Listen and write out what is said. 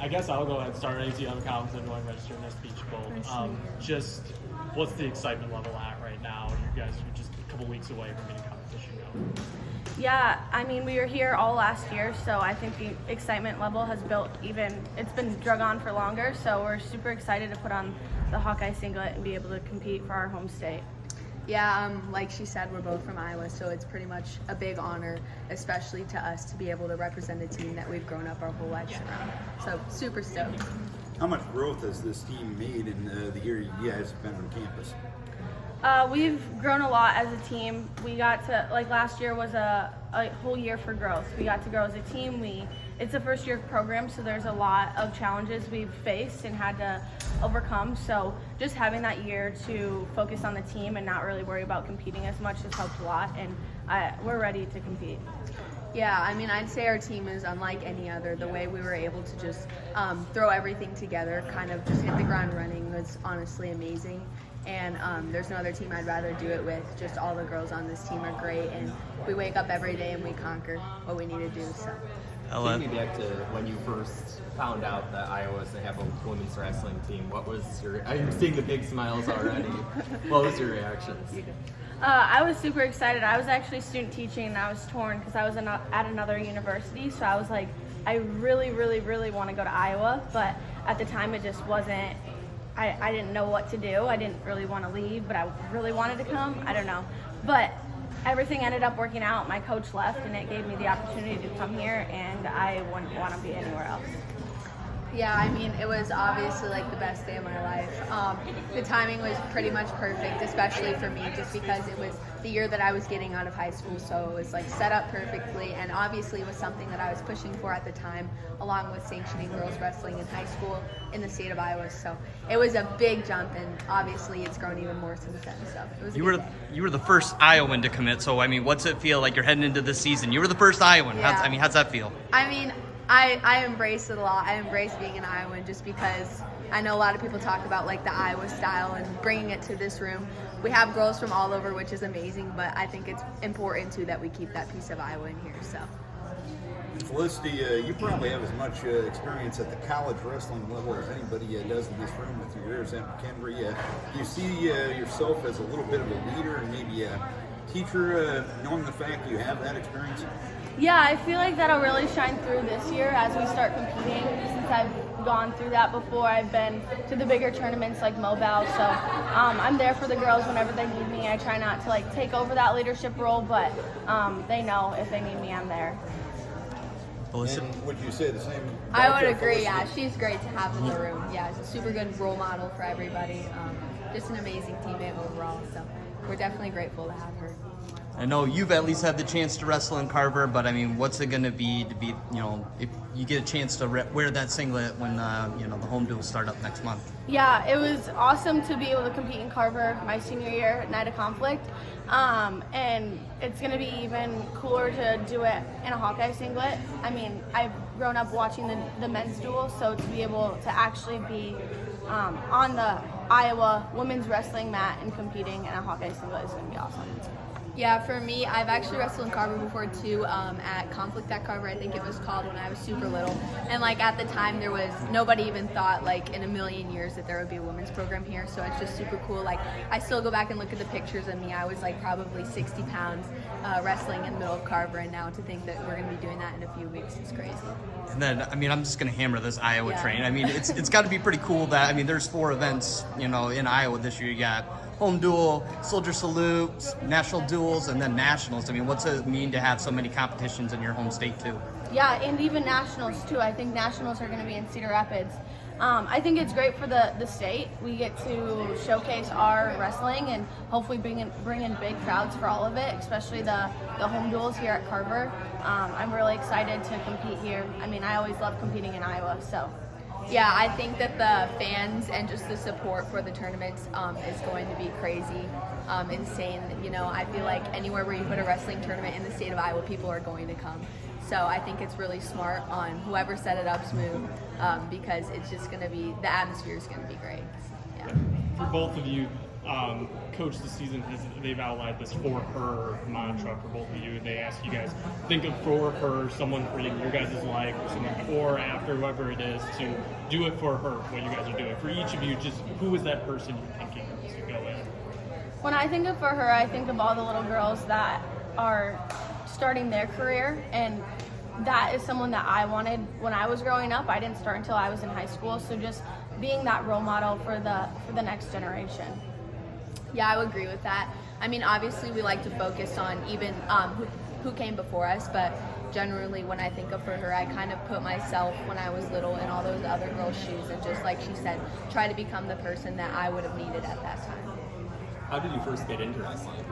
I guess I'll go ahead and start. As you have a confidence in going register in this Beach Bowl. Just what's the excitement level at right now? You guys are just a couple weeks away from getting competition going. Yeah, I mean, we were here all last year, so I think the excitement level has built it's been drug on for longer, so we're super excited to put on the Hawkeye singlet and be able to compete for our home state. Yeah, like she said, we're both from Iowa, so it's pretty much a big honor, especially to us, to be able to represent a team that we've grown up our whole lives around. So super stoked. How much growth has this team made in the year you guys have been on campus? We've grown a lot as a team. We got to, last year was a whole year for growth. We got to grow as a team. It's a first year program, so there's a lot of challenges we've faced and had to overcome. So just having that year to focus on the team and not really worry about competing as much has helped a lot, and we're ready to compete. Yeah, I mean, I'd say our team is unlike any other. The way we were able to just throw everything together, kind of just hit the ground running, was honestly amazing. And there's no other team I'd rather do it with. Just all the girls on this team are great, and we wake up every day and we conquer what we need to do. So. Take me back to when you first found out that Iowa was to have a women's wrestling team. What was I'm seeing the big smiles already. What was your reactions? I was super excited. I was actually student teaching, and I was torn because I was at another university. So I was like, I really, really, really want to go to Iowa, but at the time it just wasn't. I didn't know what to do. I didn't really want to leave, but I really wanted to come. I don't know. But everything ended up working out. My coach left, and it gave me the opportunity to come here, and I wouldn't want to be anywhere else. Yeah, I mean, it was obviously like the best day of my life. The timing was pretty much perfect, especially for me, just because it was the year that I was getting out of high school, so it was like set up perfectly, and obviously it was something that I was pushing for at the time, along with sanctioning girls wrestling in high school in the state of Iowa. So it was a big jump, and obviously it's grown even more since then. So it was. You were the first Iowan to commit. So I mean, what's it feel like you're heading into this season? You were the first Iowan. Yeah. How's that feel? I mean, I embrace it a lot. I embrace being an Iowan just because I know a lot of people talk about like the Iowa style and bringing it to this room. We have girls from all over, which is amazing, but I think it's important too that we keep that piece of Iowa in here. So. Felicity, you probably have as much experience at the college wrestling level as anybody does in this room with your years at McHenry. Do you see yourself as a little bit of a leader and maybe a teacher, knowing the fact you have that experience? Yeah, I feel like that'll really shine through this year as we start competing. Since I've gone through that before, I've been to the bigger tournaments like Mobile, so I'm there for the girls whenever they need me. I try not to take over that leadership role, but they know if they need me, I'm there. And would you say the same? I would about agree. Felicity? Yeah, she's great to have in the room. Yeah, she's a super good role model for everybody. Just an amazing teammate overall. So we're definitely grateful to have her. I know you've at least had the chance to wrestle in Carver, but I mean, what's it going to be, if you get a chance to wear that singlet when, the home duels start up next month? Yeah, it was awesome to be able to compete in Carver my senior year, Night of Conflict. And it's going to be even cooler to do it in a Hawkeye singlet. I mean, I've grown up watching the men's duel, so to be able to actually be on the Iowa women's wrestling mat and competing in a Hawkeye singlet is going to be awesome. Yeah, for me, I've actually wrestled in Carver before too, at Conflict at Carver, I think it was called, when I was super little. And at the time, there was nobody even thought in a million years that there would be a women's program here. So it's just super cool. I still go back and look at the pictures of me. I was probably 60 pounds wrestling in the middle of Carver, and now to think that we're going to be doing that in a few weeks is crazy. And then, I'm just going to hammer this Iowa Yeah. train. It's got to be pretty cool that, there's 4 events, in Iowa this year. You got home duel, soldier salute, national duels, and then nationals. What's it mean to have so many competitions in your home state too? Yeah, and even nationals too. I think nationals are going to be in Cedar Rapids. I think it's great for the state. We get to showcase our wrestling and hopefully bring in big crowds for all of it, especially the home duels here at Carver. I'm really excited to compete here. I always love competing in Iowa, so. Yeah, I think that the fans and just the support for the tournaments is going to be crazy, insane. I feel like anywhere where you put a wrestling tournament in the state of Iowa, people are going to come. So I think it's really smart on whoever set it up's move, because it's just going to be, the atmosphere is going to be great. Yeah. For both of you, Coach this season they've outlined this for her mantra for both of you. They ask you guys think of for her someone for your guys' life, or someone before, after, whoever it is, to do it for her. What you guys are doing for each of you, just who is that person you're thinking of to go in? When I think of for her, I think of all the little girls that are starting their career, and that is someone that I wanted when I was growing up. I didn't start until I was in high school, so just being that role model for the next generation. Yeah, I would agree with that. I mean, obviously we like to focus on even who came before us, but generally when I think of for her, I kind of put myself when I was little in all those other girls' shoes, and just like she said, try to become the person that I would have needed at that time. How did you first get into wrestling?